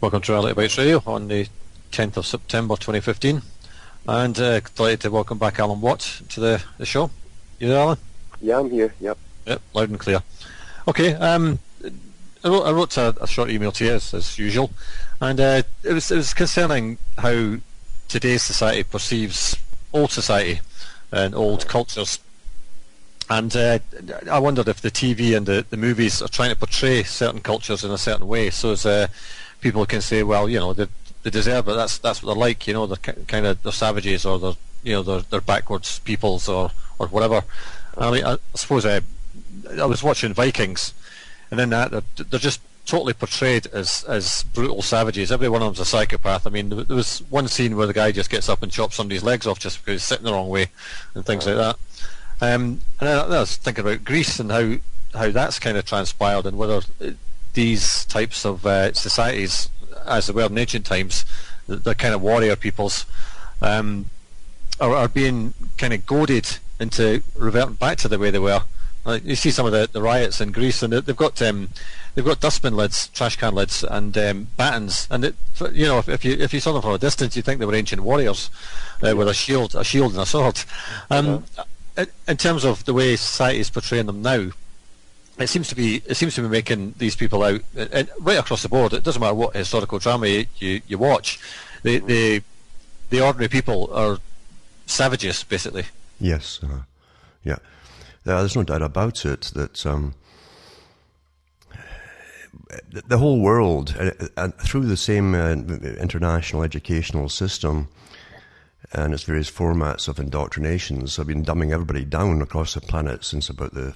Welcome to Reality Bytes Radio on the 10th of September 2015, and delighted to welcome back Alan Watt to the show. You there, Alan? Yeah, I'm here, yep. Yep, loud and clear. Okay, I wrote a short email to you as usual, and it was concerning how today's society perceives old society and old cultures. And I wondered if the TV and the movies are trying to portray certain cultures in a certain way, so as people can say, well, you know, they deserve it. That's what they're like. You know, they're savages, or they're backwards peoples, or whatever. I mean, I suppose I was watching Vikings, and then they're just totally portrayed as brutal savages. Every one of them's a psychopath. I mean, there was one scene where the guy just gets up and chops somebody's legs off just because he's sitting the wrong way, and things like that. And I was thinking about Greece and how that's kind of transpired, and whether these types of societies, as they were in ancient times, they're kind of warrior peoples, are being kind of goaded into reverting back to the way they were. You see some of the riots in Greece, and they've got dustbin lids, trash can lids, and batons, and if you saw them from a distance, you'd think they were ancient warriors with a shield and a sword. In terms of the way society is portraying them now, it seems to be making these people out, and right across the board. It doesn't matter what historical drama you watch. The ordinary people are savages, basically. Yes, yeah. There's no doubt about it that the whole world, through the same international educational system and its various formats of indoctrinations, have been dumbing everybody down across the planet since the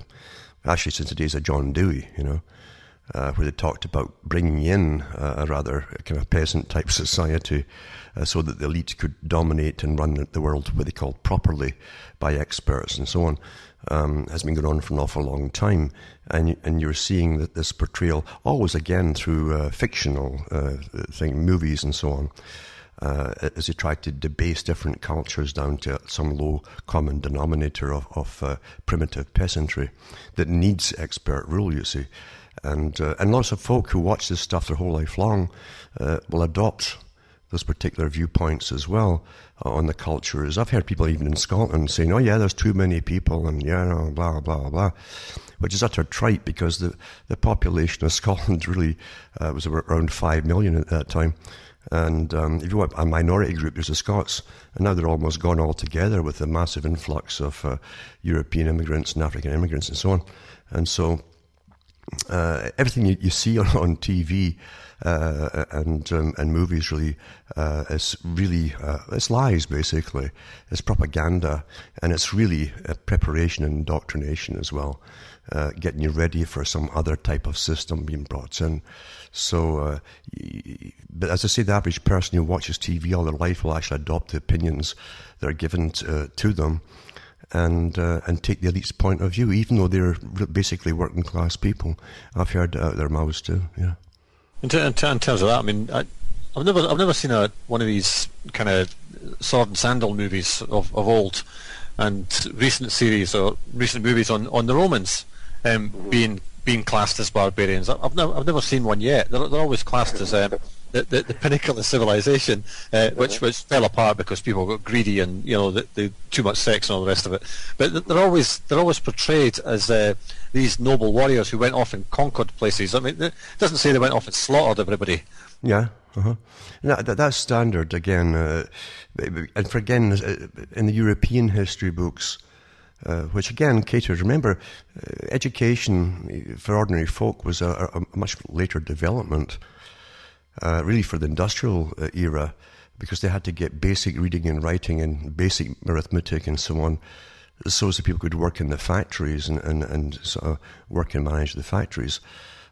days of John Dewey, where they talked about bringing in a rather kind of peasant-type society so that the elite could dominate and run the world what they called properly by experts and so on. Has been going on for an awful long time, and you're seeing that this portrayal, always again through fictional movies and so on, as they try to debase different cultures down to some low common denominator of primitive peasantry that needs expert rule, you see. And lots of folk who watch this stuff their whole life long will adopt those particular viewpoints as well on the cultures. I've heard people even in Scotland saying, oh yeah, there's too many people, and blah, blah, blah, blah, which is utter trite, because the population of Scotland really was around 5 million at that time. And if you want a minority group, there's the Scots, and now they're almost gone altogether with the massive influx of European immigrants and African immigrants and so on. And so everything you see on TV and movies really is really it's lies, basically. It's propaganda, and it's really preparation and indoctrination as well, getting you ready for some other type of system being brought in. So, but as I say, the average person who watches TV all their life will actually adopt the opinions that are given to them, and take the elite's point of view, even though they're basically working class people. I've heard out their mouths too. Yeah. In terms of that, I mean, I've never seen one of these kind of sword and sandal movies of old, and recent series or recent movies on the Romans being classed as barbarians. I've never seen one yet. They're always classed as the pinnacle of civilization, which fell apart because people got greedy and the too much sex and all the rest of it. But they're always portrayed as these noble warriors who went off and conquered places. I mean, it doesn't say they went off and slaughtered everybody. Yeah. That's standard again, and for again in the European history books, which again catered. Remember, education for ordinary folk was a much later development, really for the industrial era, because they had to get basic reading and writing and basic arithmetic and so on, so as that people could work in the factories and sort of work and manage the factories.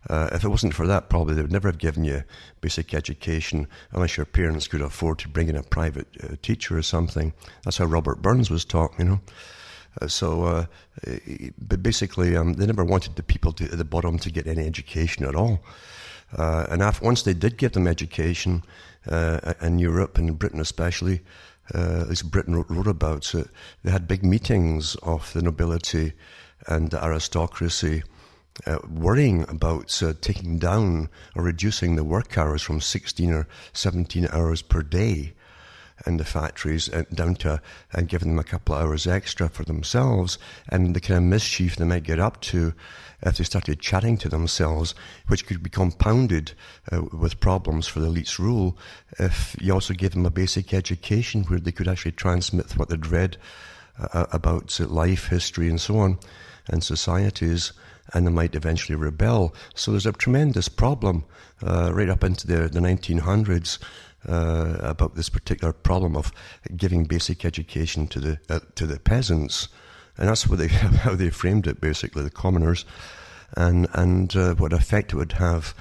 If it wasn't for that, probably they would never have given you basic education unless your parents could afford to bring in a private teacher or something. That's how Robert Burns was taught, But basically, they never wanted the people at the bottom to get any education at all. And once they did give them education, in Europe and Britain especially, at least Britain wrote about it, they had big meetings of the nobility and the aristocracy worrying about taking down or reducing the work hours from 16 or 17 hours per day in the factories down to and giving them a couple of hours extra for themselves, and the kind of mischief they might get up to if they started chatting to themselves, which could be compounded with problems for the elite's rule if you also gave them a basic education where they could actually transmit what they'd read about life, history, and so on, and societies, and they might eventually rebel. So there's a tremendous problem right up into the 1900s about this particular problem of giving basic education to the peasants, and that's what how they framed it, basically, the commoners, and what effect it would have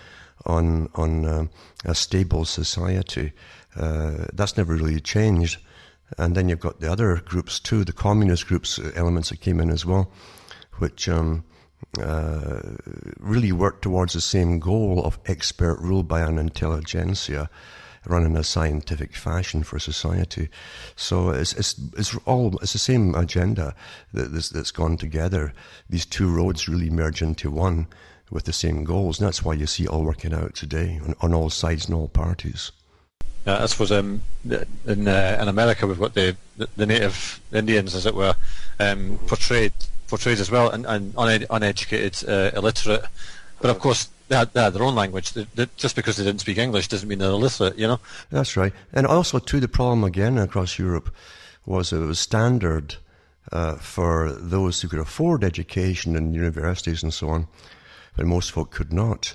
on a stable society. That's never really changed. And then you've got the other groups too, the communist groups, elements that came in as well, which really worked towards the same goal of expert rule by an intelligentsia, run in a scientific fashion for society. So it's the same agenda that's gone together. These two roads really merge into one with the same goals, and that's why you see it all working out today on all sides and all parties. I suppose in America we've got the native Indians, as it were, portrayed as well, and uneducated, illiterate. But of course they had their own language. Just because they didn't speak English doesn't mean they're illiterate, you know. That's right. And also too, the problem again across Europe was it was standard for those who could afford education in universities and so on, but most folk could not.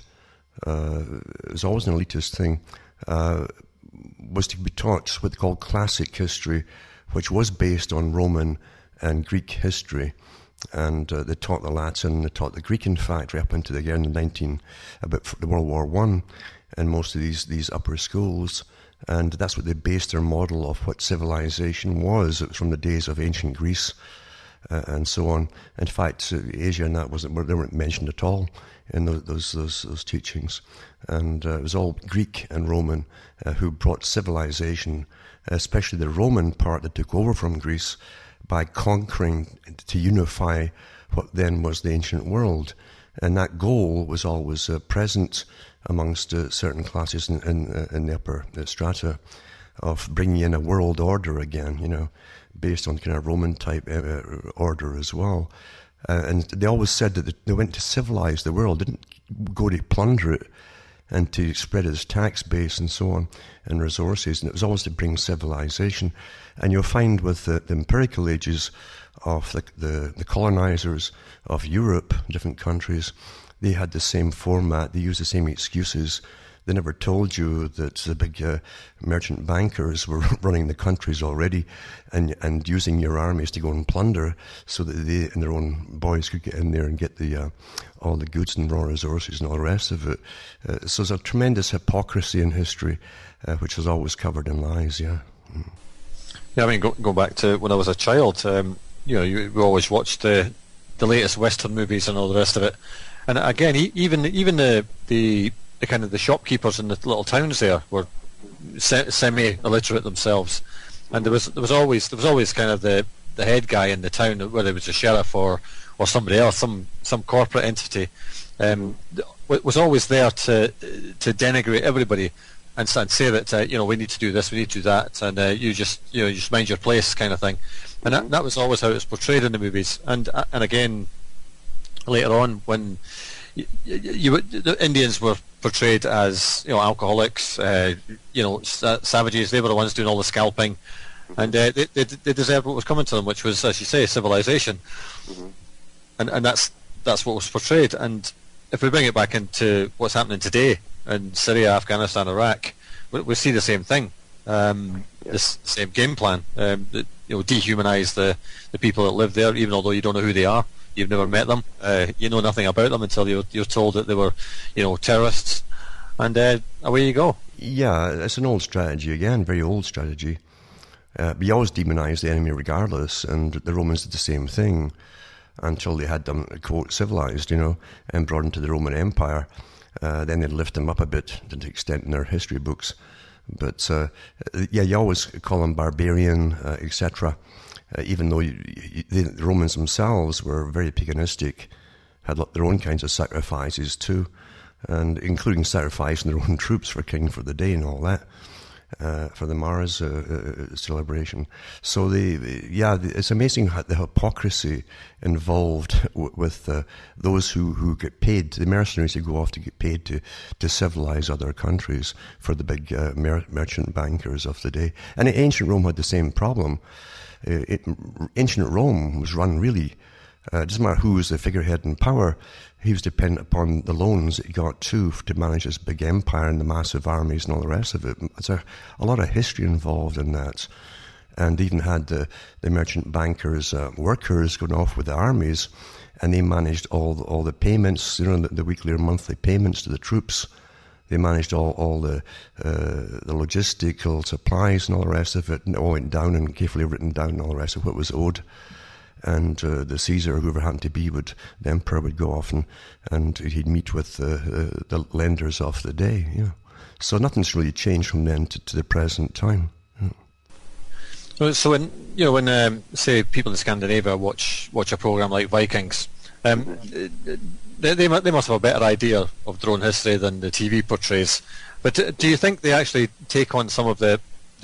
It was always an elitist thing. Was to be taught what they called classic history, which was based on Roman and Greek history, and they taught the Latin, they taught the Greek, in fact, right up into the year about the World War I, and most of these upper schools, and that's what they based their model of what civilization was. It was from the days of ancient Greece and so on. In fact, Asia and that they weren't mentioned at all in those teachings, and it was all Greek and Roman who brought civilization, especially the Roman part that took over from Greece, by conquering to unify what then was the ancient world. And that goal was always present amongst certain classes in the upper strata, of bringing in a world order again, you know, based on kind of Roman type order as well. And they always said that they went to civilize the world, didn't go to plunder it and to spread its tax base and so on and resources. And it was always to bring civilization. And you'll find with the empirical ages of the colonizers of Europe, different countries, they had the same format, they used the same excuses. They never told you that the big merchant bankers were running the countries already and using your armies to go and plunder so that they and their own boys could get in there and get all the goods and raw resources and all the rest of it. So there's a tremendous hypocrisy in history, which is always covered in lies, yeah. Mm. Yeah, I mean, go back to when I was a child, we always watched the latest Western movies and all the rest of it. And again, even the kind of the shopkeepers in the little towns there were semi-illiterate themselves, and there was always kind of the head guy in the town, whether it was a sheriff or somebody else, some corporate entity, was always there to denigrate everybody and say that we need to do this, we need to do that, and you just mind your place, kind of thing. And that was always how it was portrayed in the movies. And again later on, when the Indians were portrayed as alcoholics, savages. They were the ones doing all the scalping, and they deserved what was coming to them, which was, as you say, civilization. Mm-hmm. And that's what was portrayed. And if we bring it back into what's happening today in Syria, Afghanistan, Iraq, we see the same thing. This same game plan. Dehumanize the people that live there, even although you don't know who they are. You've never met them. You know nothing about them until you're told that they were, terrorists, and away you go. Yeah, it's an old strategy again, very old strategy. But you always demonize the enemy regardless, and the Romans did the same thing until they had them, quote, civilized, and brought into the Roman Empire. Then they'd lift them up a bit to the extent in their history books. But you always call them barbarian, etc. Even though the Romans themselves were very paganistic had their own kinds of sacrifices too, and including sacrificing their own troops for king for the day and all that, for the Mars celebration. So it's amazing how the hypocrisy involved with those who get paid, the mercenaries who go off to get paid to civilize other countries for the big merchant bankers of the day. And ancient Rome had the same problem. Ancient Rome was run really, it doesn't matter who was the figurehead in power, he was dependent upon the loans that he got too to manage this big empire and the massive armies and all the rest of it. There's a lot of history involved in that. And even had the merchant bankers, workers going off with the armies, and they managed all the payments, the weekly or monthly payments to the troops. They managed all the logistical supplies and all the rest of it, and it all went down and carefully written down all the rest of what was owed. And the Caesar, whoever happened to be, the emperor would go off and he'd meet with the lenders of the day. Yeah. So nothing's really changed from then to the present time. Yeah. So when say people in Scandinavia watch a program like Vikings, they must have a better idea of their own history than the TV portrays. But do you think they actually take on some of the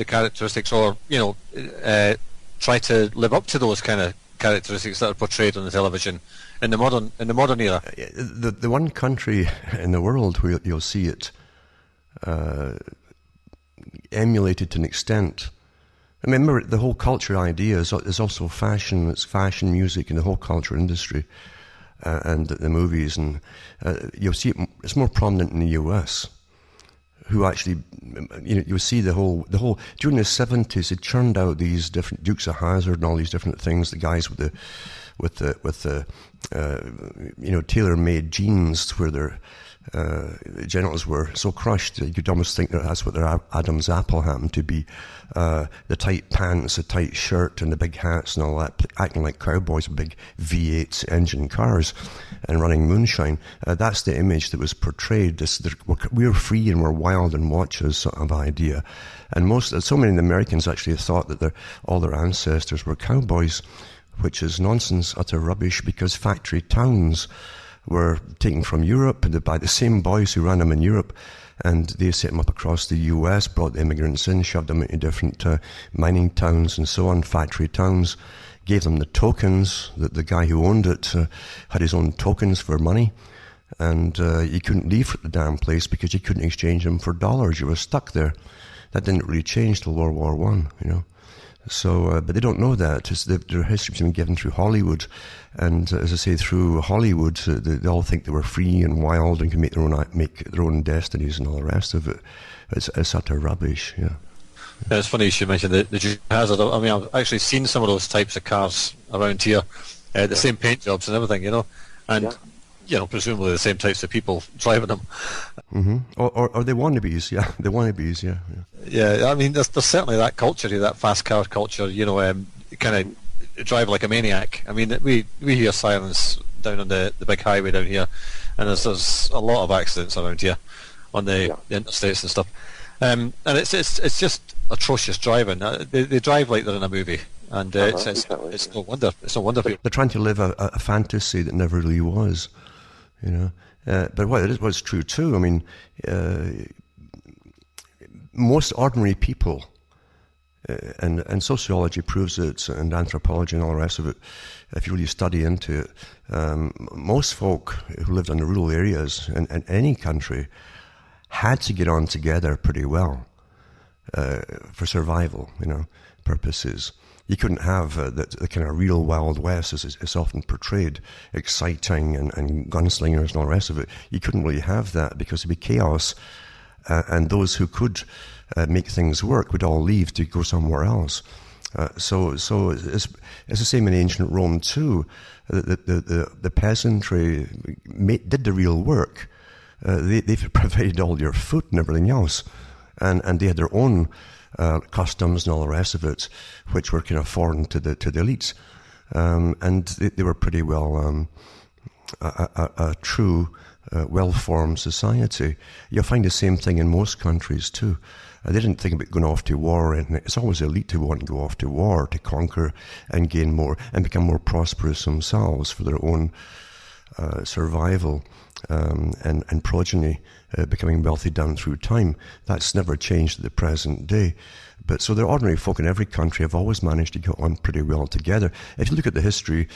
characteristics, or try to live up to those kind of characteristics that are portrayed on the television in the modern era? The one country in the world where you'll see it emulated to an extent. I mean, remember, the whole culture idea is also fashion. It's fashion, music, and the whole culture industry, and the movies. And you'll see it's more prominent in the US. Who actually, you'll see the whole during the 70s, it churned out these different Dukes of Hazzard and all these different things. The guys with the tailor-made jeans where their genitals were so crushed that you could almost think that that's what their Adam's apple happened to be. The tight pants, the tight shirt, and the big hats and all that, acting like cowboys with big V8 engine cars and running moonshine. That's the image that was portrayed. We're free and we're wild and watches sort of idea. And so many Americans actually thought that all their ancestors were cowboys, which is nonsense, utter rubbish, because factory towns were taken from Europe by the same boys who ran them in Europe, and they set them up across the US, brought the immigrants in, shoved them into different mining towns and so on, factory towns, gave them the tokens. The guy who owned it had his own tokens for money, and you couldn't leave the damn place because you couldn't exchange them for dollars. You were stuck there. That didn't really change till World War I, So, but they don't know that. Their history's been given through Hollywood, and as I say, through Hollywood, they all think they were free and wild and can make their own destinies and all the rest of it. It's utter rubbish. Yeah. Yeah, it's funny you should mention the Hazzard. I mean, I've actually seen some of those types of cars around here, the same paint jobs and everything, and presumably the same types of people driving them. Mm-hmm. Or they wannabes, yeah, the wannabes, yeah. Yeah, I mean, there's certainly that culture, that fast car culture, kind of drive like a maniac. I mean, we hear sirens down on the big highway down here, and there's a lot of accidents around here on the interstates and stuff. And it's just atrocious driving. They drive like they're in a movie, and it's no wonder. It's no wonder they're trying to live a fantasy that never really was, But what's true too. I mean, most ordinary people, and sociology proves it, and anthropology and all the rest of it. If you really study into it, most folk who lived in the rural areas in any country had to get on together pretty well for survival, purposes. You couldn't have the kind of real Wild West, as it's often portrayed, exciting and gunslingers and all the rest of it. You couldn't really have that because there'd be chaos, and those who could make things work would all leave to go somewhere else. So it's the same in ancient Rome too. The peasantry did the real work. They provided all your food and everything else, and they had their own customs and all the rest of it, which were kind of foreign to the elites, and they were pretty well a true well-formed society. You'll find the same thing in most countries too. They didn't think about going off to war, and it's always elite who want to go off to war to conquer and gain more and become more prosperous themselves for their own survival and progeny becoming wealthy down through time. That's never changed to the present day. But so the ordinary folk in every country have always managed to get on pretty well together. If you look at the history,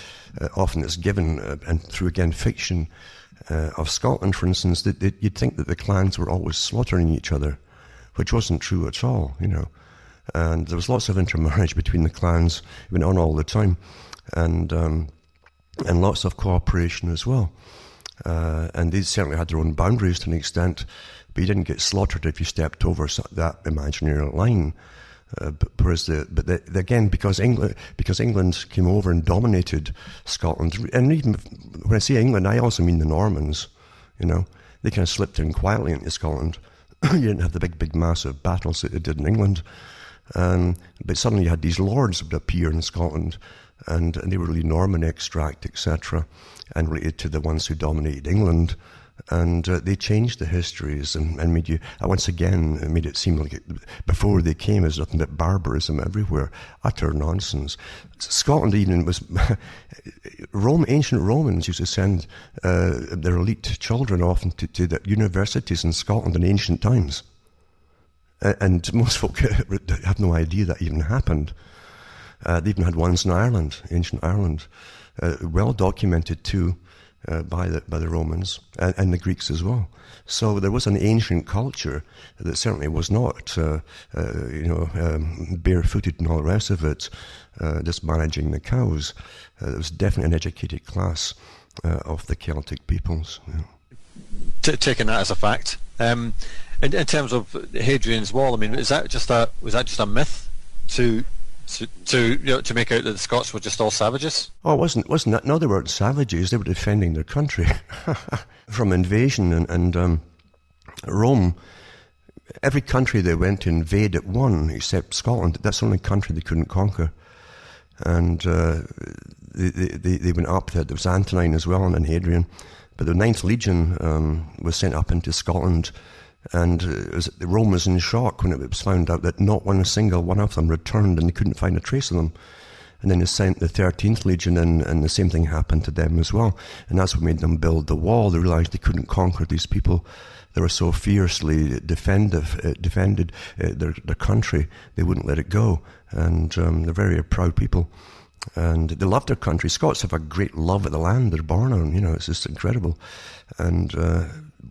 often it's given, and through, again, fiction, of Scotland, for instance, that you'd think that the clans were always slaughtering each other, which wasn't true at all, you know. And there was lots of intermarriage between the clans, it went on all the time, and lots of cooperation as well. And they certainly had their own boundaries to an extent, but you didn't get slaughtered if you stepped over that imaginary line. Whereas again, because England came over and dominated Scotland, and even when I say England, I also mean the Normans. You know, they kind of slipped in quietly into Scotland. You didn't have the big massive battles that they did in England, but suddenly you had these lords that would appear in Scotland, and they were really Norman extract, etc., and related to the ones who dominated England. And they changed the histories and made you, once again, made it seem like before they came, there's nothing but barbarism everywhere. Utter nonsense. Scotland even was, ancient Romans used to send their elite children often to the universities in Scotland in ancient times. And most folk have no idea that even happened. They even had ones in Ireland, ancient Ireland, well documented too. By the Romans and the Greeks as well. So there was an ancient culture that certainly was not, barefooted and all the rest of it, just managing the cows. There was definitely an educated class of the Celtic peoples. Yeah. Taking that as a fact, in terms of Hadrian's Wall, I mean, was that just a myth to make out that the Scots were just all savages? Oh, it wasn't that. No, they weren't savages. They were defending their country from invasion. And Rome, every country they went to invade at one, except Scotland. That's the only country they couldn't conquer. And they went up there. There was Antonine as well, and Hadrian. But the Ninth Legion was sent up into Scotland. And Rome was in shock when it was found out that not one single one of them returned, and they couldn't find a trace of them. And then they sent the 13th Legion in, and the same thing happened to them as well. And that's what made them build the wall. They realized they couldn't conquer these people. They were so fiercely defended their country, they wouldn't let it go. And they're very proud people. And they love their country. Scots have a great love of the land they're born on. You know, it's just incredible. And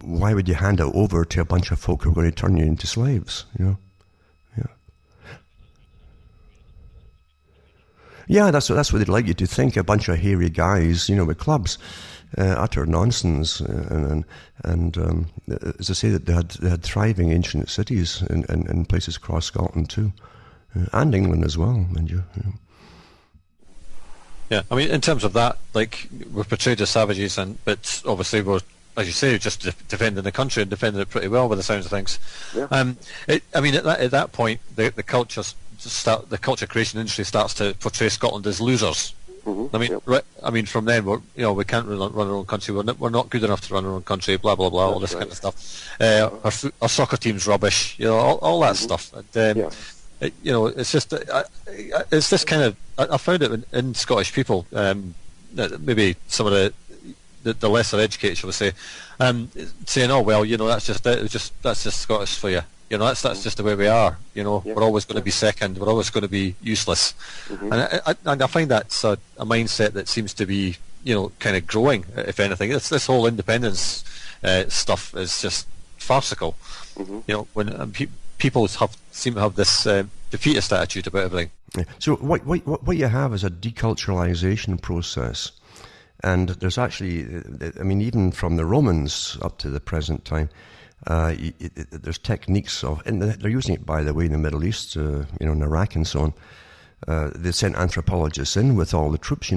why would you hand it over to a bunch of folk who are going to turn you into slaves? You know, yeah, that's what they'd like you to think. A bunch of hairy guys, you know, with clubs, utter nonsense. And as I say, that they had thriving ancient cities in places across Scotland too, and England as well, mind you. Yeah. Yeah, I mean, in terms of that, like, we're portrayed as savages, but obviously we're, as you say, just defending the country and defending it pretty well by the sounds of things. Yeah. I mean, at that point, the culture creation industry starts to portray Scotland as losers. Mm-hmm. I mean, I mean, from then we can't run our own country. We're not good enough to run our own country. Blah blah blah. All this kind of stuff. Our soccer team's rubbish. You know, all that stuff. And, it's just it's this kind of. I found it in Scottish people. Maybe some of the lesser educated, shall we say, saying, "Oh well, you know, that's just Scottish for you. You know, that's just the way we are. You know, we're always going to be second. We're always going to be useless." Mm-hmm. And I find that's a mindset that seems to be, you know, kind of growing. If anything, this whole independence stuff is just farcical. Mm-hmm. You know, when people seem to have this defeatist attitude about everything. Yeah. So what you have is a deculturalization process. And there's actually, I mean, even from the Romans up to the present time, there's techniques of, and they're using it, by the way, in the Middle East, in Iraq and so on. They sent anthropologists in with all the troops,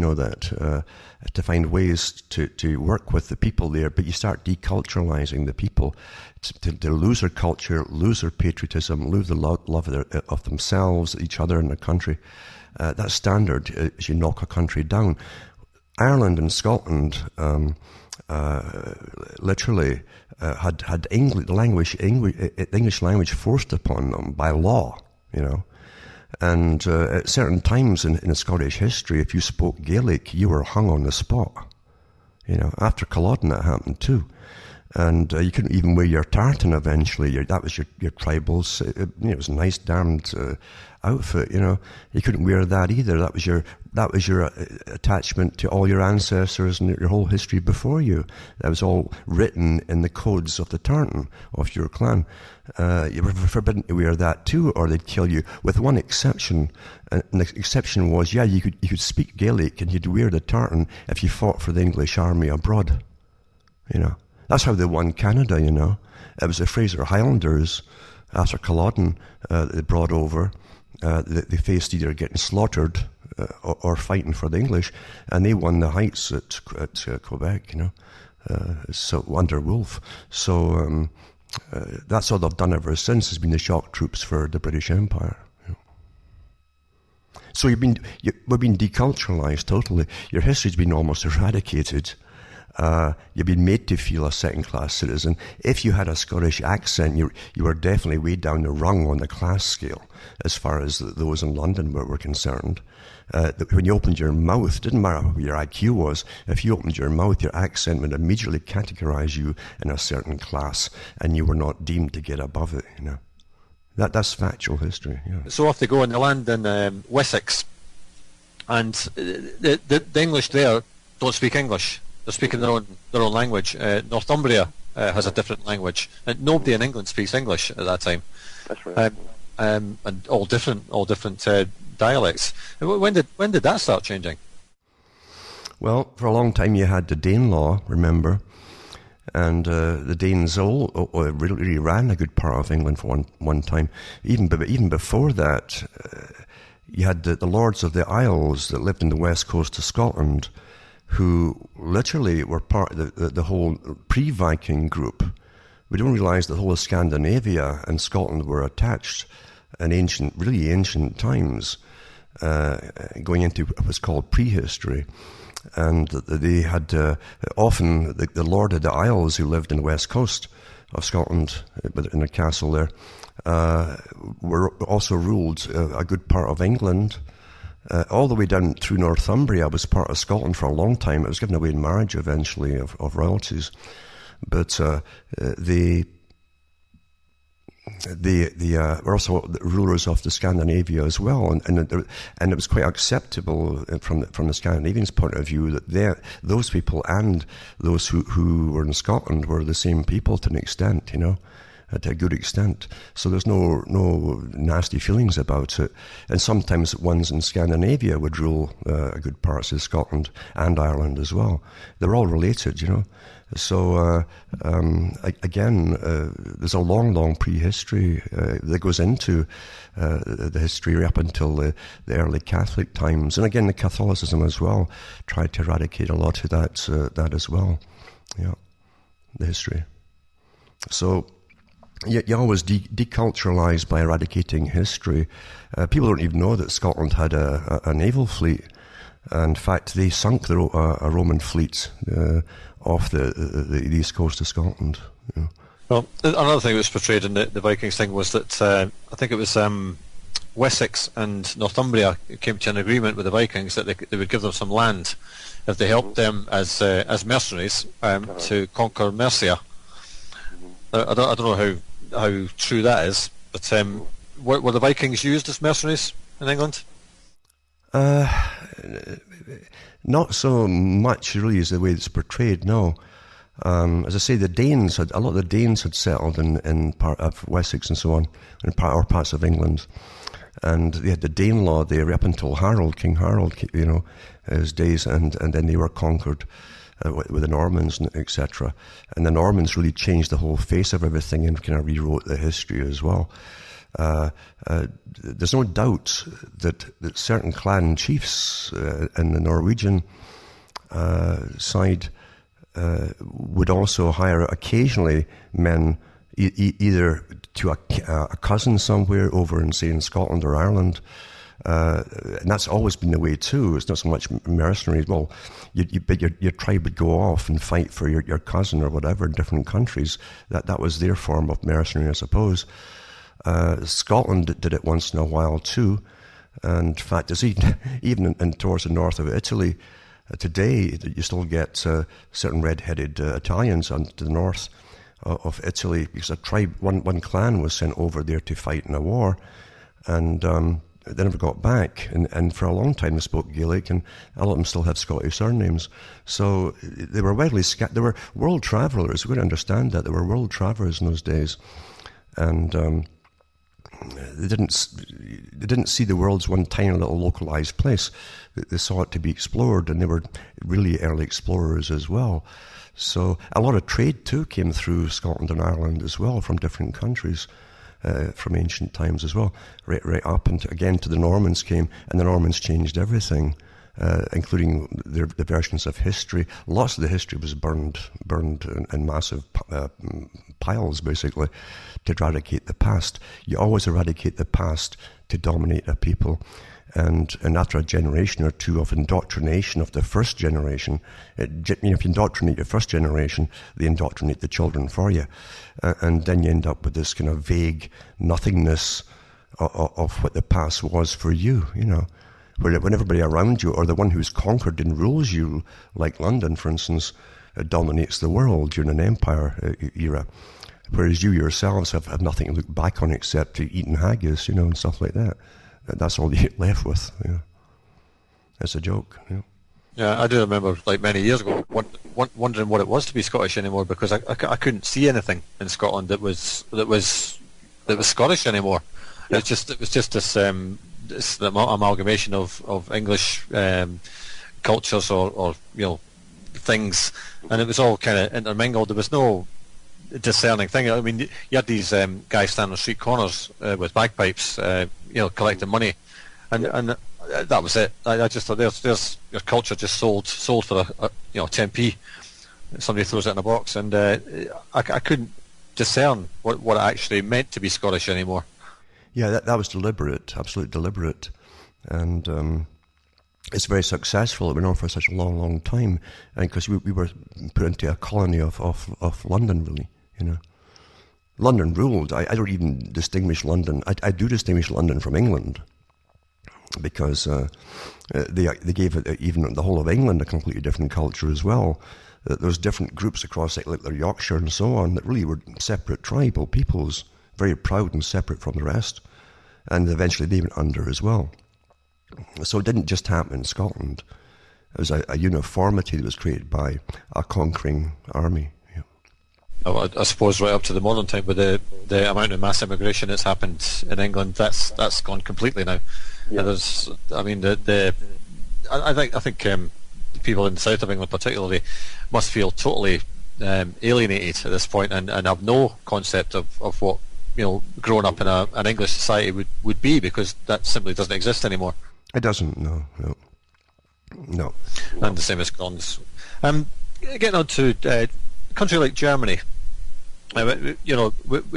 to find ways to work with the people there. But you start deculturalizing the people to lose their culture, lose their patriotism, lose the love of themselves, each other, and their country. That's standard as you knock a country down. Ireland and Scotland literally had English language forced upon them by law, And at certain times in Scottish history, if you spoke Gaelic, you were hung on the spot. After Culloden that happened too. And you couldn't even wear your tartan eventually. That was your tribal, it was a nice damned outfit, You couldn't wear that either. That was your attachment to all your ancestors and your whole history before you. That was all written in the codes of the tartan of your clan. You were forbidden to wear that too, or they'd kill you, with one exception. And the exception was, you could speak Gaelic and you'd wear the tartan if you fought for the English army abroad, That's how they won Canada, It was the Fraser Highlanders, after Culloden, they brought over. They faced either getting slaughtered or fighting for the English, and they won the Heights at Quebec, so under Wolfe. So that's all they've done ever since, has been the shock troops for the British Empire. So we've been deculturalized totally. Your history's been almost eradicated. You've been made to feel a second-class citizen. If you had a Scottish accent, you were definitely way down the rung on the class scale, as far as those in London were concerned. When you opened your mouth, it didn't matter what your IQ was. If you opened your mouth, your accent would immediately categorize you in a certain class, and you were not deemed to get above it. That's factual history. Yeah. So off they go in the land in Wessex, and the English there don't speak English. They're speaking their own language. Northumbria has a different language, and nobody in England speaks English at that time. That's right. And all different dialects. When did that start changing? Well, for a long time you had the Danelaw, remember, and the Danes really ran a good part of England for one time. Even before that, you had the Lords of the Isles that lived in the west coast of Scotland, who literally were part of the whole pre-Viking group. We don't realise the whole of Scandinavia and Scotland were attached in really ancient times, going into what was called prehistory. And they had often the Lord of the Isles, who lived in the west coast of Scotland, in a castle there, were also ruled a good part of England. All the way down through Northumbria was part of Scotland for a long time. It was given away in marriage eventually of royalties. But they were also the rulers of the Scandinavia as well, and it was quite acceptable from the Scandinavians' point of view that those people and those who were in Scotland were the same people to an extent, to a good extent. So there's no nasty feelings about it. And sometimes ones in Scandinavia would rule a good parts of Scotland and Ireland as well. They're all related, So again, there's a long prehistory that goes into the history up until the early Catholic times, and again the Catholicism as well tried to eradicate a lot of that as well. Yeah, the history. So you always deculturalize by eradicating history. People don't even know that Scotland had a naval fleet. In fact, they sunk a Roman fleet off the east coast of Scotland. Well, another thing that was portrayed in the Vikings thing was that I think it was Wessex and Northumbria came to an agreement with the Vikings that they would give them some land if they helped them as mercenaries to conquer Mercia. I don't know how true that is, but were the Vikings used as mercenaries in England? Not so much, really, as the way it's portrayed. No, as I say, a lot of the Danes had settled in part of Wessex and so on, in parts of England, and they had the Danelaw there up until King Harold, his days, and then they were conquered with the Normans, etc. And the Normans really changed the whole face of everything and kind of rewrote the history as well. There's no doubt that certain clan chiefs in the Norwegian side would also hire occasionally men either to a cousin somewhere over in, say, in Scotland or Ireland. And that's always been the way too. It's not so much mercenaries. Well, your tribe would go off and fight for your cousin or whatever in different countries. That was their form of mercenary, I suppose. Scotland did it once in a while too. And in fact, there's even towards the north of Italy, Today, you still get certain red-headed Italians to the north of Italy, because a tribe, one clan was sent over there to fight in a war, and they never got back. And for a long time they spoke Gaelic, and a lot of them still have Scottish surnames. So they were widely scattered. They were world travellers. We've got to understand that. They were world travellers in those days. And they didn't see the world as one tiny little localized place. They saw it to be explored, and they were really early explorers as well. So a lot of trade too came through Scotland and Ireland as well, from different countries, from ancient times as well, right up and again to the Normans came, and the Normans changed everything, including the versions of history. Lots of the history was burned in massive piles, basically, to eradicate the past. You always eradicate the past to dominate a people. And after a generation or two of indoctrination of the first generation, if you indoctrinate your first generation, they indoctrinate the children for you. And then you end up with this kind of vague nothingness of what the past was for you, where when everybody around you, or the one who's conquered and rules you, like London, for instance, dominates the world during an empire era, whereas you yourselves have nothing to look back on except to eating haggis, and stuff like that. That's all you get left with. It's a joke. Yeah, I do remember, like many years ago, wondering what it was to be Scottish anymore, because I couldn't see anything in Scotland that was Scottish anymore. Yeah. It was just this amalgamation of English cultures or things, and it was all kind of intermingled. There was no discerning thing. I mean, you had these guys standing on street corners with bagpipes, collecting money, and that was it. I just thought there's your culture just sold for 10p. Somebody throws it in a box, and I couldn't discern what it actually meant to be Scottish anymore. Yeah, that was deliberate, absolutely deliberate, and it's very successful. It went on for such a long, long time, and because we were put into a colony of London, really. London ruled. I don't even distinguish London. I do distinguish London from England, because they gave it, even the whole of England, a completely different culture as well. There's different groups across, like Yorkshire and so on, that really were separate tribal peoples, very proud and separate from the rest, and eventually they went under as well. So it didn't just happen in Scotland. It was a uniformity that was created by a conquering army. I suppose right up to the modern time, with the amount of mass immigration that's happened in England, that's gone completely now. Yeah. I think people in the south of England particularly must feel totally alienated at this point, and have no concept of what growing up in an English society would be, because that simply doesn't exist anymore. It doesn't. No. And the same as Grons. Getting on to a country like Germany. We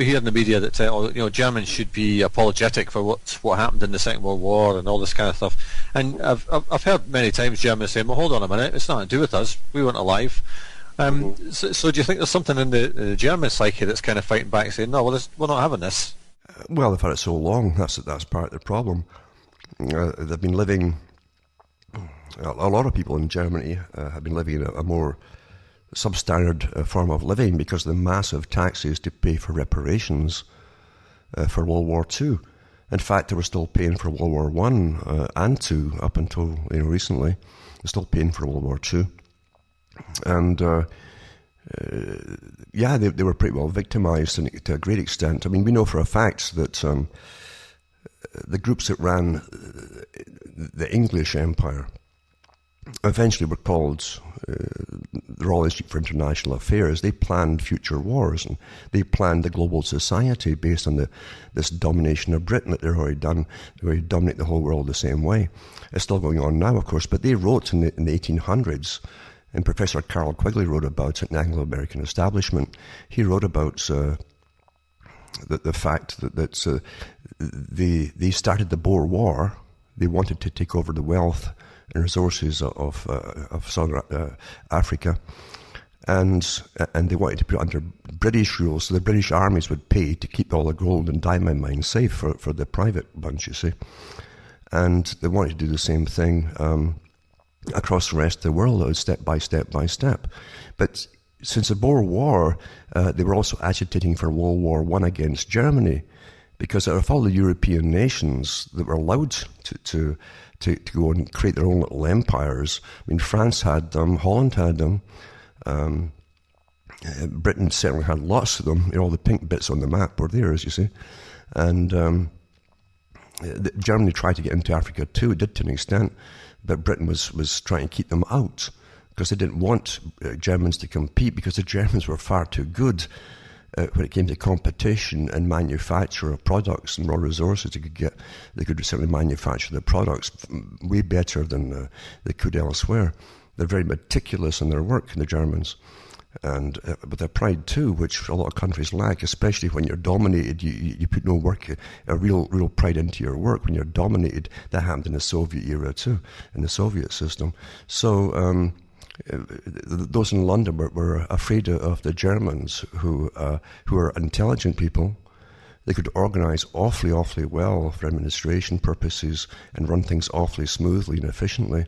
hear in the media that Germans should be apologetic for what happened in the Second World War and all this kind of stuff. And I've heard many times Germans saying, "Well, hold on a minute, it's nothing to do with us. We weren't alive." So do you think there's something in the German psyche that's kind of fighting back, saying, "No, well, we're not having this"? Well, they've had it so long. That's part of the problem. They've been living. A lot of people in Germany have been living in a more substandard form of living because of the massive taxes to pay for reparations for World War II. In fact, they were still paying for World War I and II up until recently. They're still paying for World War II. And they were pretty well victimized to a great extent. I mean, we know for a fact that the groups that ran the English Empire eventually were called the Royal Institute for International Affairs. They planned future wars, and they planned the global society based on this domination of Britain that they've already done. They already dominate the whole world the same way. It's still going on now, of course, but they wrote in the 1800s, and Professor Carroll Quigley wrote about it in Anglo-American Establishment. He wrote about the fact that they started the Boer War. They wanted to take over the wealth and resources of Southern Africa, and they wanted to put it under British rule, so the British armies would pay to keep all the gold and diamond mines safe for the private bunch, you see. And they wanted to do the same thing across the rest of the world. It was step by step by step. But since the Boer War, they were also agitating for World War I against Germany, because out of all the European nations that were allowed to go and create their own little empires, I mean, France had them, Holland had them, Britain certainly had lots of them. All the pink bits on the map were theirs, you see. And Germany tried to get into Africa too. It did to an extent, but Britain was trying to keep them out because they didn't want Germans to compete, because the Germans were far too good when it came to competition and manufacture of products and raw resources they could certainly manufacture their products way better than they could elsewhere. They're very meticulous in their work, the Germans. And but their pride too, which a lot of countries lack, especially when you're dominated. You put no work, a real pride into your work when you're dominated. That happened in the Soviet era too, in the Soviet system. So those in London were afraid of the Germans, who are intelligent people. They could organize awfully well for administration purposes and run things awfully smoothly and efficiently.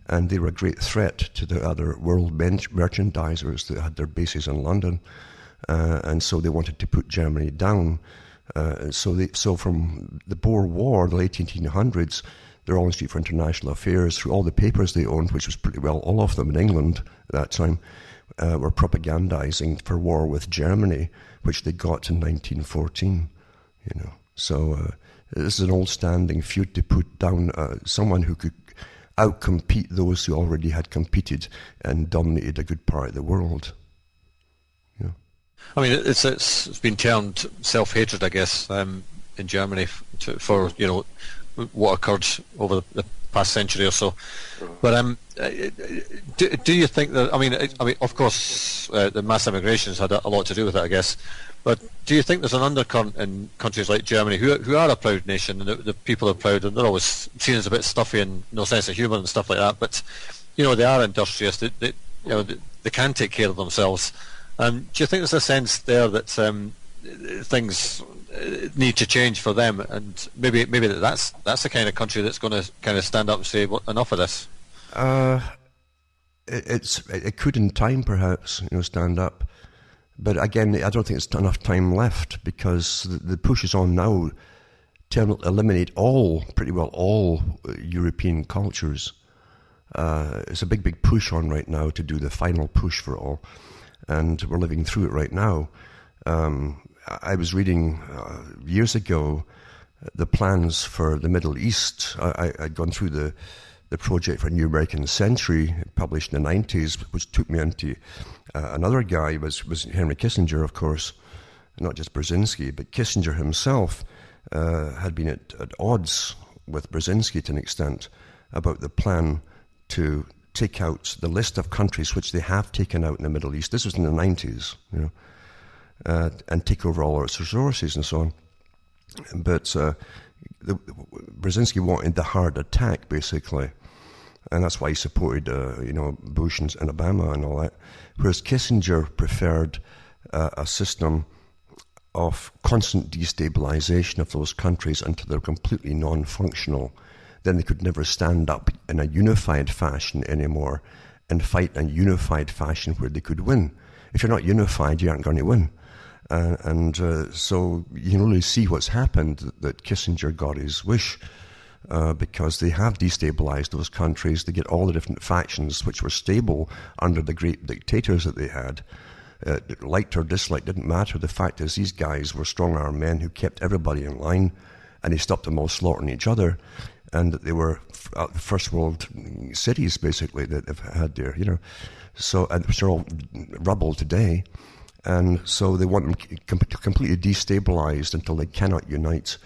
And they were a great threat to the other world merchandisers that had their bases in London, and so they wanted to put Germany down. So from the Boer War, the late 1800s, they're all on the Street for International Affairs. Through all the papers they owned, which was pretty well all of them in England at that time, were propagandizing for war with Germany, which they got in 1914. So this is an old-standing feud to put down someone who could outcompete those who already had competed and dominated a good part of the world. Yeah. I mean, it's been termed self-hatred, I guess, in Germany for what occurred over the past century or so. But do you think that? I mean, of course, the mass immigrations had a lot to do with it, I guess. But do you think there's an undercurrent in countries like Germany, who are a proud nation, and the people are proud, and they're always seen as a bit stuffy and no sense of humour and stuff like that? But they are industrious. They can take care of themselves. Do you think there's a sense there that things need to change for them, and maybe that's the kind of country that's going to kind of stand up and say, well, enough of this? It could in time, perhaps, stand up. But again, I don't think there's enough time left, because the push is on now to eliminate pretty well all European cultures. It's a big push on right now to do the final push for all, and we're living through it right now. I was reading years ago the plans for the Middle East. I'd gone through the project for a New American Century, published in the 90s, which took me into another guy, was Henry Kissinger, of course, not just Brzezinski, but Kissinger himself had been at odds with Brzezinski to an extent about the plan to take out the list of countries which they have taken out in the Middle East. This was in the 90s, and take over all its resources and so on. But Brzezinski wanted the hard attack, basically, and that's why he supported, Bush and Obama and all that. Whereas Kissinger preferred a system of constant destabilization of those countries until they're completely non-functional. Then they could never stand up in a unified fashion anymore and fight in a unified fashion where they could win. If you're not unified, you aren't going to win. So you can really see what's happened, that Kissinger got his wish, because they have destabilized those countries. They get all the different factions which were stable under the great dictators that they had. Liked or disliked didn't matter. The fact is, these guys were strong-armed men who kept everybody in line, and they stopped them all slaughtering each other. And they were first world cities, basically, that they've had there, So, and which are all rubble today. And so they want them completely destabilized until they cannot unite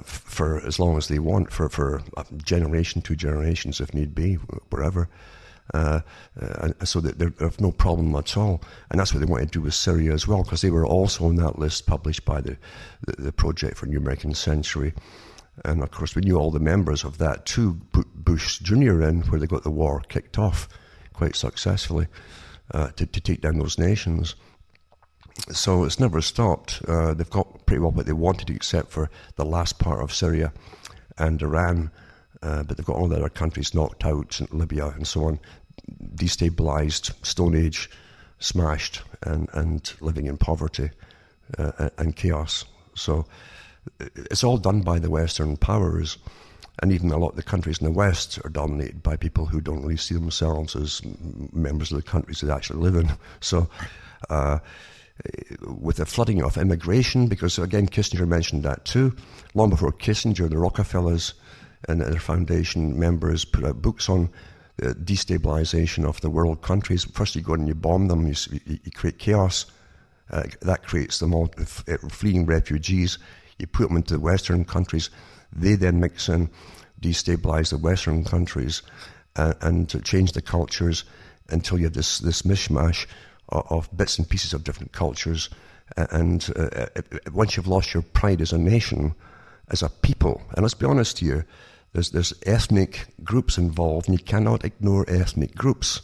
for as long as they want, for a generation, 2 generations, if need be, wherever. So that they have no problem at all. And that's what they want to do with Syria as well, because they were also on that list published by the Project for New American Century. And of course, we knew all the members of that too. Bush Jr. in, where they got the war kicked off quite successfully to take down those nations. So it's never stopped. They've got pretty well what they wanted, except for the last part of Syria and Iran. but they've got all the other countries knocked out, Libya and so on, destabilized, Stone Age, smashed, and living in poverty and chaos. So it's all done by the Western powers, and even a lot of the countries in the West are dominated by people who don't really see themselves as members of the countries they actually live in. So with the flooding of immigration, because again Kissinger mentioned that too, long before Kissinger, the Rockefellers and their foundation members put out books on the destabilization of the world countries. First you go and you bomb them, you create chaos, that creates them all fleeing refugees, you put them into the Western countries, they then mix in, destabilize the Western countries and change the cultures until you have this mishmash of bits and pieces of different cultures. And once you've lost your pride as a nation, as a people, and let's be honest here, there's ethnic groups involved, and you cannot ignore ethnic groups.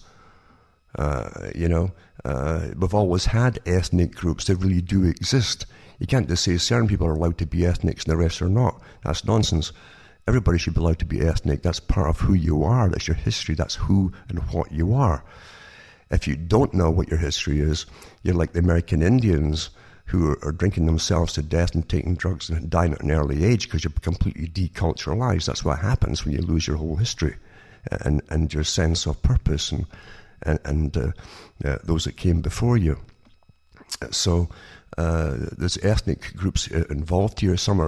We've always had ethnic groups. They really do exist. You can't just say certain people are allowed to be ethnics and the rest are not. That's nonsense. Everybody should be allowed to be ethnic. That's part of who you are. That's your history. That's who and what you are. If you don't know what your history is, you're like the American Indians who are drinking themselves to death and taking drugs and dying at an early age because you're completely deculturalized. That's what happens when you lose your whole history and your sense of purpose and those that came before you. So there's ethnic groups involved here. Some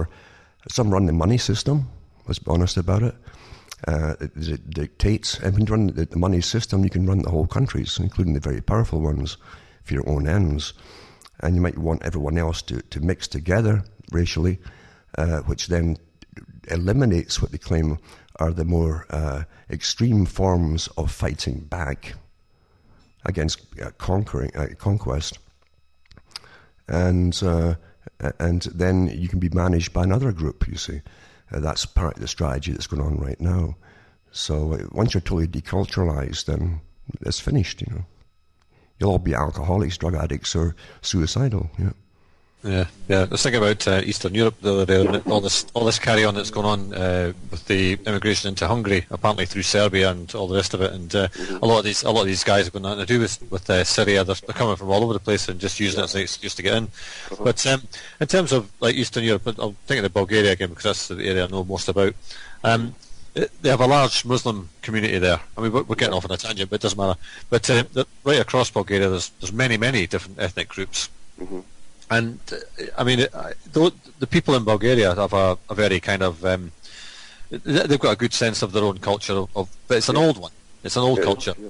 run the money system. Let's be honest about it. It dictates. And when you run the money system, you can run the whole countries, including the very powerful ones, for your own ends. And you might want everyone else to mix together racially, which then eliminates what they claim are the more extreme forms of fighting back against conquest. And then you can be managed by another group, you see. That's part of the strategy that's going on right now. So once you're totally deculturalized, then it's finished, You'll all be alcoholics, drug addicts, or suicidal, Yeah. I was thinking about Eastern Europe the other day, and all this carry on that's going on with the immigration into Hungary, apparently through Serbia and all the rest of it. And a lot of these guys have got nothing to do with Syria. They're coming from all over the place and just using it as an excuse to get in. But in terms of like Eastern Europe, I'm thinking of Bulgaria again because that's the area I know most about. They have a large Muslim community there. I mean, we're getting off on a tangent, but it doesn't matter. But right across Bulgaria, there's many different ethnic groups. Mm-hmm. And I mean, the people in Bulgaria have a very kind of they've got a good sense of their own culture, but it's an old one. It's an old culture, mm-hmm.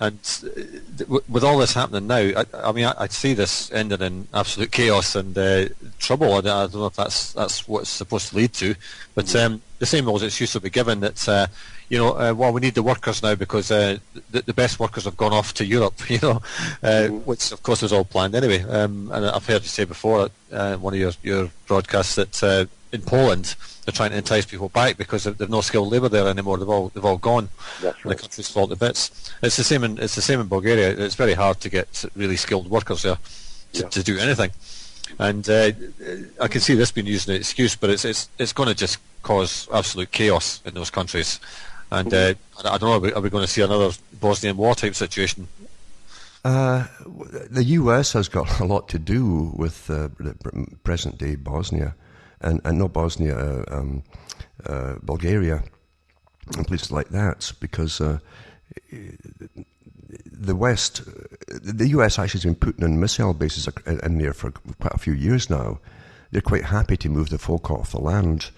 And with all this happening now, I mean, I see this ending in absolute chaos and trouble. I don't know if that's what it's supposed to lead to, but the same old excuse will be given that well, we need the workers now because the best workers have gone off to Europe, which of course was all planned anyway. And I've heard you say before one of your broadcasts that in Poland they're trying to entice people back because they've no skilled labour there anymore. They've all gone. That's right. The country's fallen to bits. It's the same in Bulgaria. It's very hard to get really skilled workers there to do anything. And I can see this being used as an excuse, but it's going to just cause absolute chaos in those countries. And I don't know, are we going to see another Bosnian War type situation? The US has got a lot to do with present day Bosnia, and not Bosnia, Bulgaria, and places like that, because the West, the US actually has been putting in missile bases in there for quite a few years now. They're quite happy to move the folk off the land.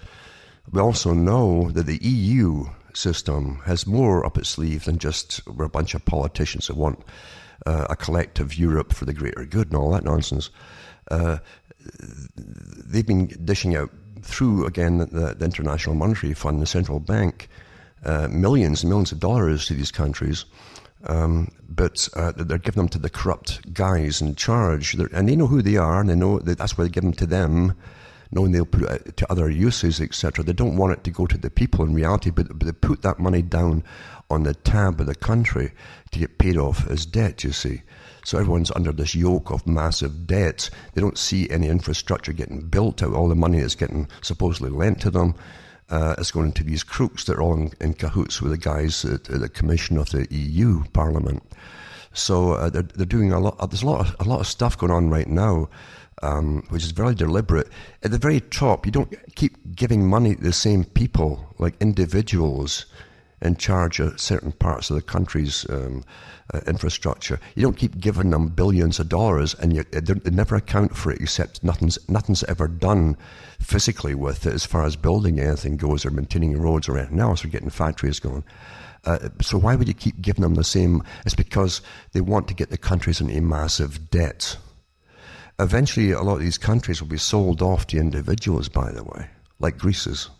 We also know that the EU system has more up its sleeve than just we're a bunch of politicians that want a collective Europe for the greater good and all that nonsense. They've been dishing out through, again, the International Monetary Fund, the central bank, millions and millions of dollars to these countries, but they're giving them to the corrupt guys in charge, and they know who they are, and they know that's why they give them to them, knowing they'll put it to other uses, etc. They don't want it to go to the people in reality, but they put that money down on the tab of the country to get paid off as debt, you see. So everyone's under this yoke of massive debt. They don't see any infrastructure getting built out, all the money that's getting supposedly lent to them. is going to these crooks that are all in cahoots with the guys at the Commission of the EU Parliament. So they're doing a lot. There's a lot of stuff going on right now, which is very deliberate. At the very top, you don't keep giving money to the same people, like individuals in charge of certain parts of the country's infrastructure. You don't keep giving them billions of dollars, and they never account for it, except nothing's ever done physically with it as far as building anything goes, or maintaining roads or anything else, or getting factories going. So why would you keep giving them the same? It's because they want to get the countries into massive debt. Eventually, a lot of these countries will be sold off to individuals, by the way, like Greece is.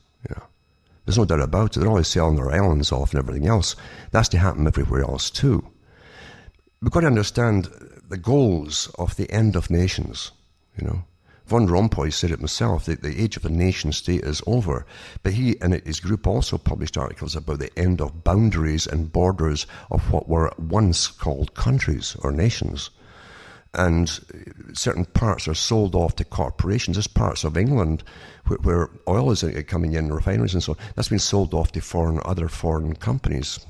There's no doubt about it. They're always selling their islands off and everything else. That's to happen everywhere else too. We've got to understand the goals of the end of nations. Von Rompuy said it himself, that the age of the nation state is over. But he and his group also published articles about the end of boundaries and borders of what were once called countries or nations. And certain parts are sold off to corporations. There's parts of England where oil is coming in, refineries and so on. That's been sold off to other foreign companies,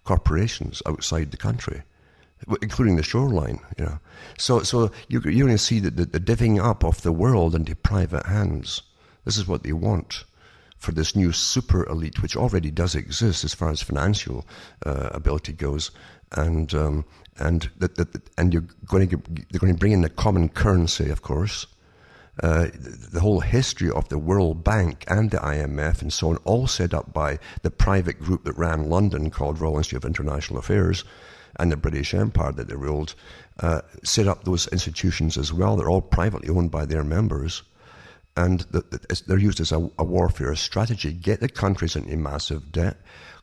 corporations outside the country, including the shoreline. So you're going to see that the divvying up of the world into private hands. This is what they want for this new super elite, which already does exist as far as financial ability goes, and they're going to bring in the common currency, of course. The whole history of the World Bank and the IMF and so on, all set up by the private group that ran London called Royal Institute of International Affairs, and the British Empire that they ruled, set up those institutions as well. They're all privately owned by their members, and they're used as a warfare strategy. Get the countries into massive debt,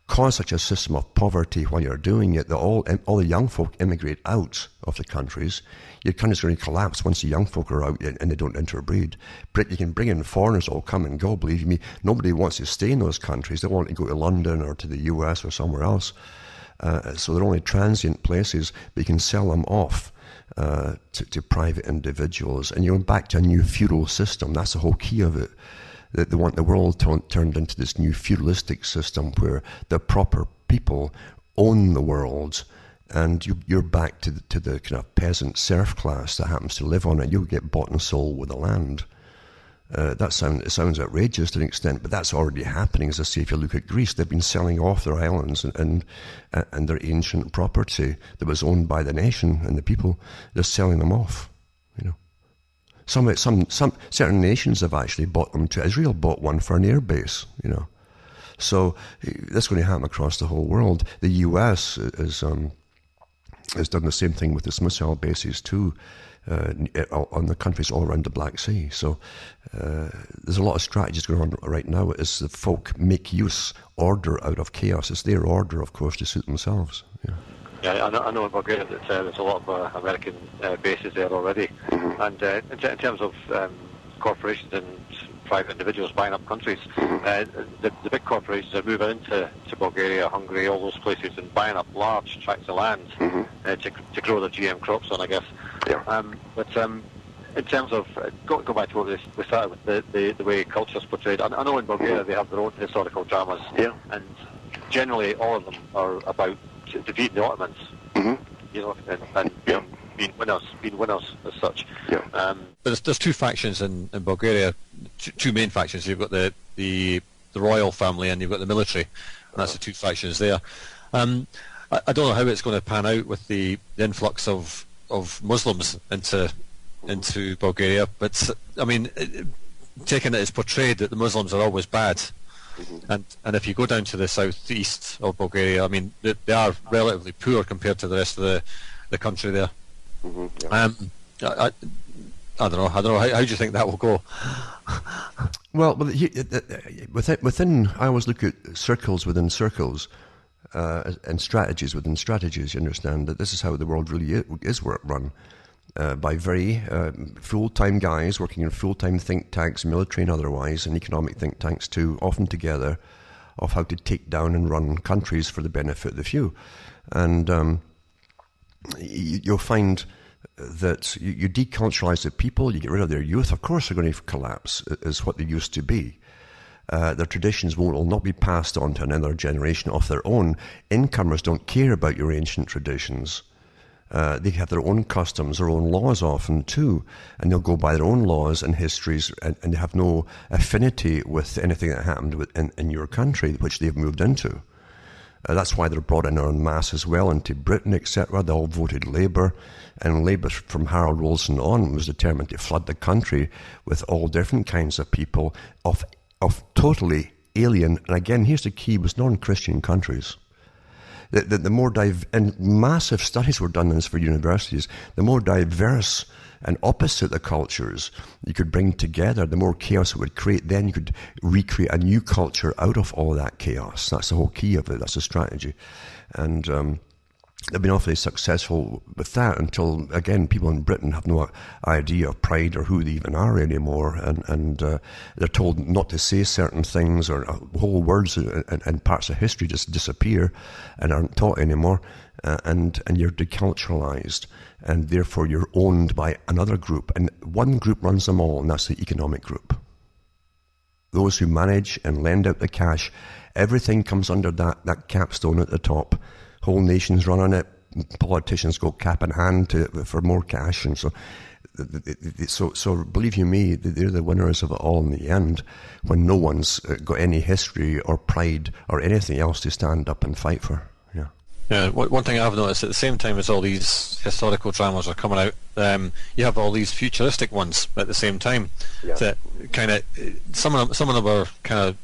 cause such a system of poverty while you're doing it that all the young folk immigrate out of the countries. Your country's going to collapse once the young folk are out and they don't interbreed. But you can bring in foreigners that will come and go. Believe me, nobody wants to stay in those countries. They want to go to London or to the US or somewhere else. So they're only transient places, but you can sell them off to private individuals. And you're back to a new feudal system. That's the whole key of it. They want the world turned into this new feudalistic system where the proper people own the world, and you're back to the kind of peasant serf class that happens to live on it. You'll get bought and sold with the land. It sounds outrageous to an extent, but that's already happening. As I say, if you look at Greece, they've been selling off their islands and their ancient property that was owned by the nation and the people. They're selling them off. Some certain nations have actually bought them too. Israel bought one for an air base. So that's going to happen across the whole world. The US has done the same thing with its missile bases too. On the countries all around the Black Sea. So there's a lot of strategies going on right now as the folk make order out of chaos. It's their order, of course, to suit themselves. Yeah, I know in Bulgaria that there's a lot of American bases there already. Mm-hmm. And in terms of corporations and private individuals buying up countries, the big corporations are moving into Bulgaria, Hungary, all those places, and buying up large tracts of land to grow their GM crops on, I guess. Yeah. But in terms of, go back to what we started with, the way culture's portrayed, I know in Bulgaria they have their own historical dramas, and generally all of them are about defeating the Ottomans, and being winners as such. Yeah. But there's two factions in Bulgaria, two main factions. You've got the royal family and you've got the military, and that's the two factions there. I don't know how it's going to pan out with the influx of Muslims into Bulgaria, but I mean, taking it as portrayed that the Muslims are always bad, and if you go down to the southeast of Bulgaria, I mean, they are relatively poor compared to the rest of the country there. I don't know. How do you think that will go? Well, within I always look at circles within circles. And strategies within strategies. You understand that this is how the world really is run, by very full-time guys working in full-time think tanks, military and otherwise, and economic think tanks too, often together, of how to take down and run countries for the benefit of the few. And you'll find that you deculturalize the people, you get rid of their youth. Of course they're going to collapse, is what they used to be. their traditions will not be passed on to another generation of their own. Incomers don't care about your ancient traditions. They have their own customs, their own laws often too, and they'll go by their own laws and histories, and they have no affinity with anything that happened in your country, which they've moved into. That's why they're brought in en masse as well into Britain, etc. They all voted Labour, and Labour from Harold Wilson on was determined to flood the country with all different kinds of people of totally alien, and again, here's the key, was non-Christian countries. The more and massive studies were done on this for universities, the more diverse and opposite the cultures you could bring together, the more chaos it would create. Then you could recreate a new culture out of all that chaos. That's the whole key of it. That's the strategy. And they've been awfully successful with that until, again, people in Britain have no idea of pride or who they even are anymore. And they're told not to say certain things, or whole words and parts of history just disappear and aren't taught anymore. And you're deculturalized, and therefore you're owned by another group. And one group runs them all, and that's the economic group. Those who manage and lend out the cash, everything comes under that capstone at the top. Whole nations run on it. Politicians go cap in hand for more cash, and so believe you me, they're the winners of it all in the end. When no one's got any history or pride or anything else to stand up and fight for. Yeah. Yeah. One thing I've noticed, at the same time as all these historical dramas are coming out, you have all these futuristic ones at the same time. Yeah. That kind of some of them are kind of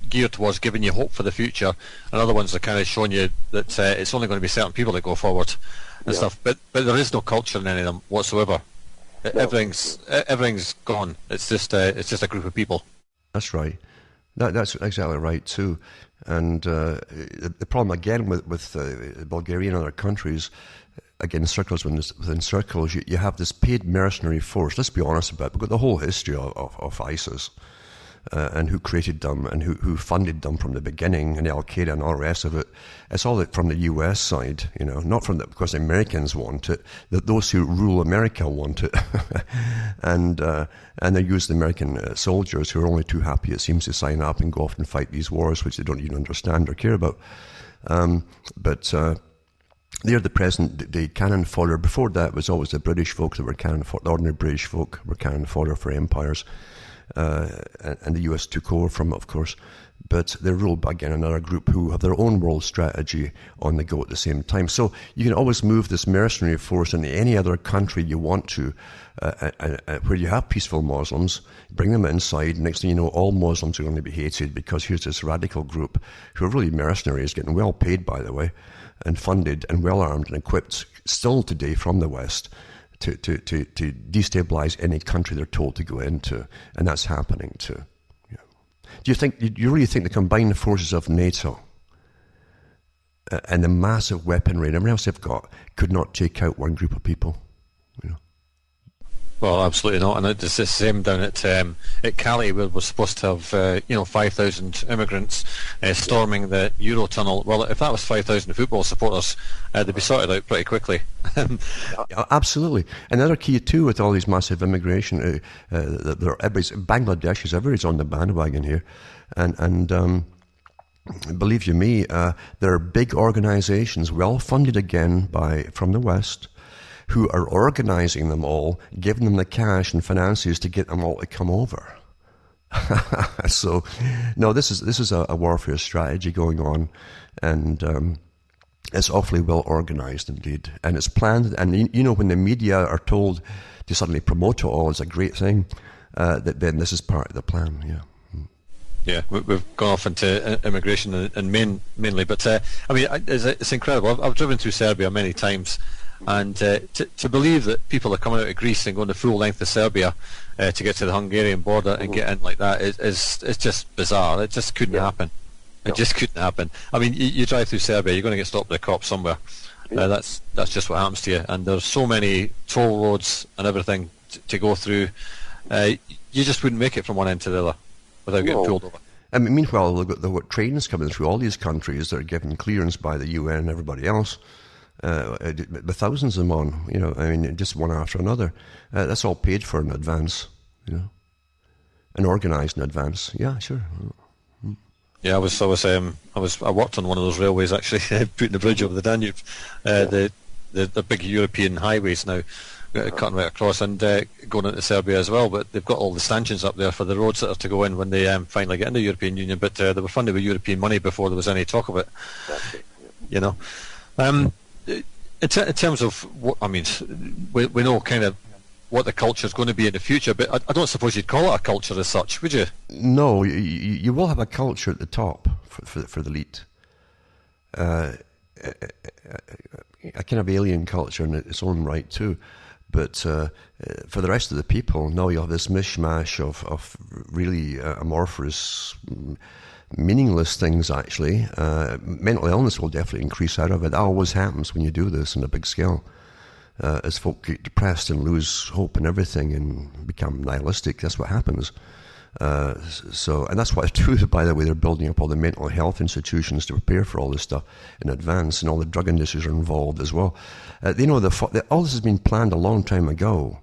geared towards giving you hope for the future, and other ones are kind of showing you that it's only going to be certain people that go forward and stuff. But there is no culture in any of them whatsoever. No. Everything's gone. It's just a group of people. That's right. That's exactly right too. And the problem again with Bulgaria and other countries, again, circles within circles, you have this paid mercenary force. Let's be honest about it. We've got the whole history of ISIS. And who created them and who funded them from the beginning, and Al-Qaeda and all the rest of it. It's all from the US side, not because the Americans want it, that those who rule America want it. and they use the American soldiers who are only too happy, it seems, to sign up and go off and fight these wars, which they don't even understand or care about. But they're the present day cannon fodder. Before that, it was always the British folk that were cannon fodder. The ordinary British folk were cannon fodder for empires. And the US took over from it, of course, but they're ruled by, again, another group who have their own world strategy on the go at the same time. So you can always move this mercenary force into any other country you want to, where you have peaceful Muslims, bring them inside. Next thing you know, all Muslims are going to be hated because here's this radical group who are really mercenaries, getting well paid, by the way, and funded and well armed and equipped still today from the West, to destabilize any country they're told to go into, and that's happening too. Do you really think the combined forces of NATO and the massive weaponry and everything else they've got could not take out one group of people? Well, absolutely not, and it's the same down at Cali, where we're supposed to have 5,000 immigrants storming the Eurotunnel. Well, if that was 5,000 football supporters, they'd be sorted out pretty quickly. Absolutely. Another key too with all these massive immigration, Bangladesh, everybody's on the bandwagon here, and believe you me, there are big organizations, well funded again from the West, who are organizing them all, giving them the cash and finances to get them all to come over. So, no, this is a warfare strategy going on, and it's awfully well organized indeed, and it's planned. And when the media are told to suddenly promote it all as a great thing, then this is part of the plan. Yeah. Yeah, we've gone off into immigration and mainly, but it's incredible. I've driven through Serbia many times. And to believe that people are coming out of Greece and going the full length of Serbia to get to the Hungarian border and get in like that is just bizarre. It just couldn't happen. It just couldn't happen. I mean, you drive through Serbia, you're going to get stopped by a cop somewhere. That's just what happens to you. And there's so many toll roads and everything to go through. You just wouldn't make it from one end to the other without getting pulled over. I mean, meanwhile, they've got trains coming through all these countries that are given clearance by the UN and everybody else. With thousands of them on, just one after another. That's all paid for in advance, and organised in advance. Yeah, sure. Yeah, I worked on one of those railways actually, putting the bridge over the Danube, the big European highways now, cutting right across and going into Serbia as well. But they've got all the stanchions up there for the roads that are to go in when they finally get in the European Union. But they were funded with European money before there was any talk of it. That's it. You know, in terms of what I mean, we know kind of what the culture is going to be in the future, but I don't suppose you'd call it a culture as such, would you? No, you will have a culture at the top for the elite. A kind of alien culture in its own right too. But for the rest of the people, no, you'll have this mishmash of really amorphous, meaningless things, actually. Mental illness will definitely increase out of it. That always happens when you do this on a big scale. As folk get depressed and lose hope in everything and become nihilistic, that's what happens. And that's what it's true, by the way. They're building up all the mental health institutions to prepare for all this stuff in advance, and all the drug industries are involved as well. They know all this has been planned a long time ago,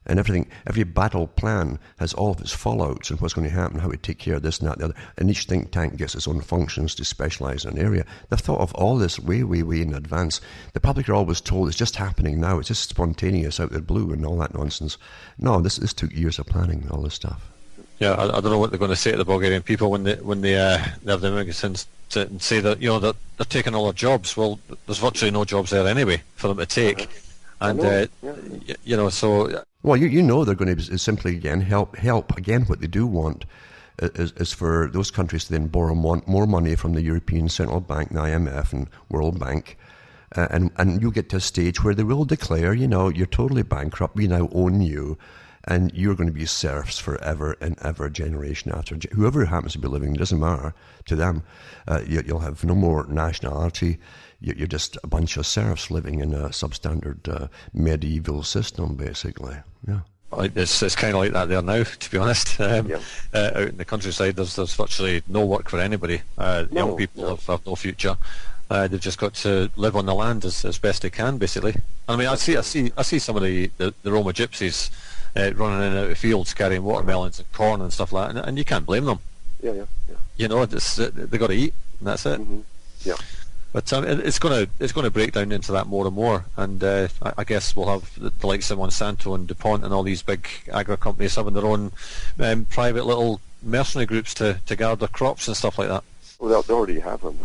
and every battle plan has all of its fallouts and what's going to happen, how we take care of this and that and the other, and each think tank gets its own functions to specialize in an area. They've thought of all this way in advance. The public are always told it's just happening now, it's just spontaneous out of the blue and all that nonsense. No, this took years of planning, all this stuff. Yeah, I don't know what they're going to say to the Bulgarian people when they have the immigrants and say that that they're taking all their jobs. Well, there's virtually no jobs there anyway for them to take, and so. Well, you know they're going to simply again help. Again, what they do want is for those countries to then borrow more money from the European Central Bank, the IMF, and World Bank, and you get to a stage where they will declare, you're totally bankrupt. We now own you. And you're going to be serfs forever and ever, generation after whoever happens to be living. It doesn't matter to them. You'll have no more nationality. You're just a bunch of serfs living in a substandard medieval system, basically. Yeah. It's kind of like that there now, to be honest. Out in the countryside, there's virtually no work for anybody. Young people have no future. They've just got to live on the land as best they can, basically. I mean, I see some of the Roma gypsies running in and out of fields carrying watermelons and corn and stuff like that, and you can't blame them. Yeah. They got to eat, and that's it. Mm-hmm. Yeah. But it's going to break down into that more and more, and I guess we'll have the likes of Monsanto and DuPont and all these big agri companies having their own private little mercenary groups to guard their crops and stuff like that. Well, they already have them.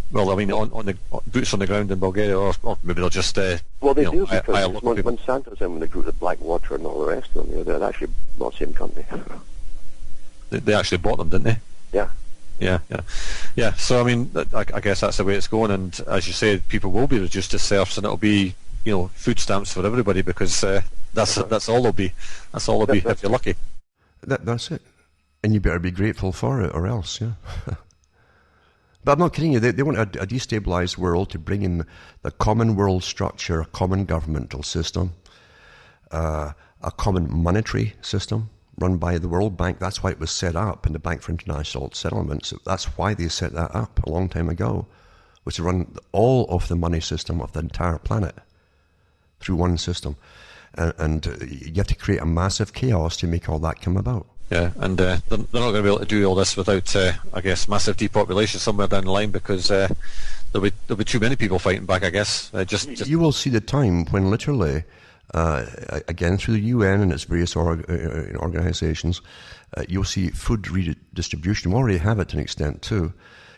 Well, I mean, on the boots on the ground in Bulgaria, or maybe they'll just well, they do, because Monsanto's in with the group with Blackwater and all the rest of them. They're actually not the same company. They actually bought them, didn't they? Yeah. Yeah. So I mean, I guess that's the way it's going, and as you say, people will be reduced to serfs, and it'll be food stamps for everybody, because that's all they'll be. That's all they'll be if you're lucky. That's it, and you better be grateful for it, or else, yeah. But I'm not kidding you. They want a destabilized world to bring in the common world structure, a common governmental system, a common monetary system run by the World Bank. That's why it was set up, in the Bank for International Settlements. That's why they set that up a long time ago, was to run all of the money system of the entire planet through one system. And you have to create a massive chaos to make all that come about. Yeah, and they're not going to be able to do all this without, I guess, massive depopulation somewhere down the line, because there'll be too many people fighting back, I guess. You will see the time when literally, again through the UN and its various organizations, you'll see food redistribution. We already have it to an extent too.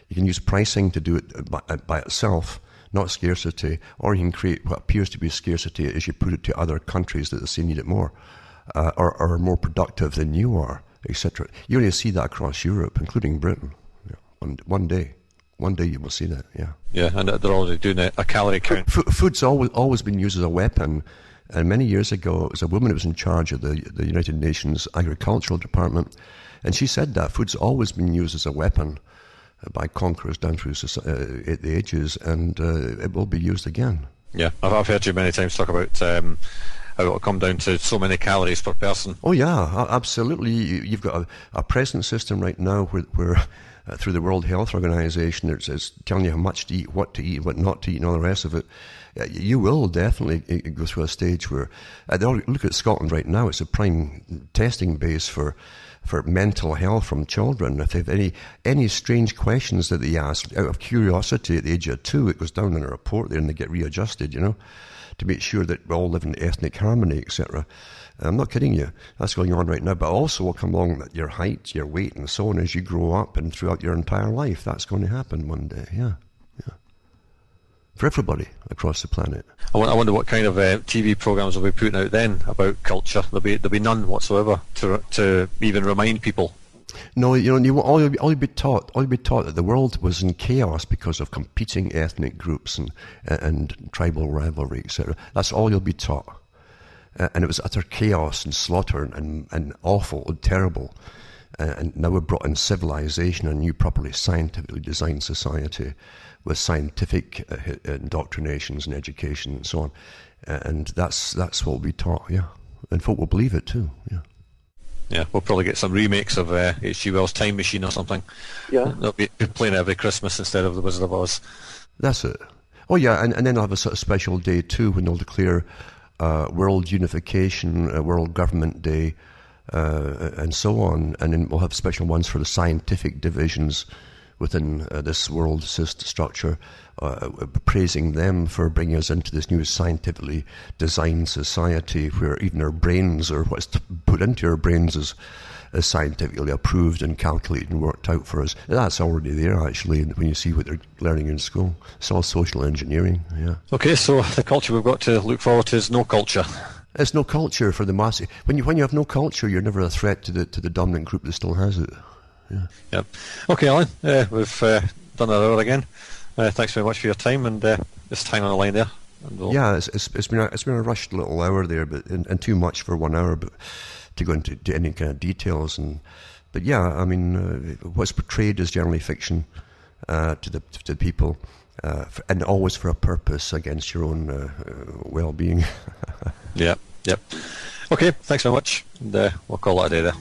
You can use pricing to do it by itself, not scarcity, or you can create what appears to be scarcity as you put it to other countries that say need it more. Or are more productive than you are, etc. You only see that across Europe, including Britain. Yeah. One day you will see that. Yeah. Yeah, and they're already doing a calorie count. Food's always been used as a weapon, and many years ago, it was a woman who was in charge of the United Nations Agricultural Department, and she said that food's always been used as a weapon by conquerors down through the ages, and it will be used again. Yeah, I've heard you many times talk about how it'll come down to so many calories per person. Oh yeah, absolutely. You've got a present system right now where through the World Health Organization, it's telling you how much to eat, what not to eat, and all the rest of it. You will definitely go through a stage where, look at Scotland right now. It's a prime testing base for for mental health from children. If they have any strange questions that they ask out of curiosity at the age of 2, it goes down in a report there and they get readjusted, to make sure that we all live in ethnic harmony, etc. I'm not kidding you. That's going on right now. But also will come along that your height, your weight, and so on as you grow up and throughout your entire life. That's going to happen one day, yeah. For everybody across the planet. I wonder what kind of TV programs will be putting out then about culture. There'll be none whatsoever to even remind people. No, all you'll be taught that the world was in chaos because of competing ethnic groups and tribal rivalry, etc. That's all you'll be taught. And it was utter chaos and slaughter and awful and terrible. And now we've brought in civilization, a new properly scientifically designed society with scientific indoctrinations and education and so on. And that's what we'll be taught, yeah. And folk will believe it too, yeah. Yeah, we'll probably get some remakes of H.G. Wells' Time Machine or something. Yeah. They'll be playing every Christmas instead of The Wizard of Oz. That's it. Oh yeah, and then they'll have a sort of special day too when they'll declare World Unification, World Government Day, and so on. And then we'll have special ones for the scientific divisions within this world structure, praising them for bringing us into this new scientifically designed society where even our brains, or what's put into our brains, is scientifically approved and calculated and worked out for us. That's already there, actually, when you see what they're learning in school. It's all social engineering, yeah. Okay, so the culture we've got to look forward to is no culture. There's no culture for the mass. When you have no culture, you're never a threat to the dominant group that still has it. Yeah. Yep. Okay, Alan, we've done our hour again. Thanks very much for your time, and just hang on the line there. Yeah, it's been a rushed little hour there, and too much for 1 hour, but to go into any kind of details. But yeah, I mean, what's portrayed is generally fiction to the people, and always for a purpose against your own well-being. Yep. Okay, thanks very much, and we'll call that a day there.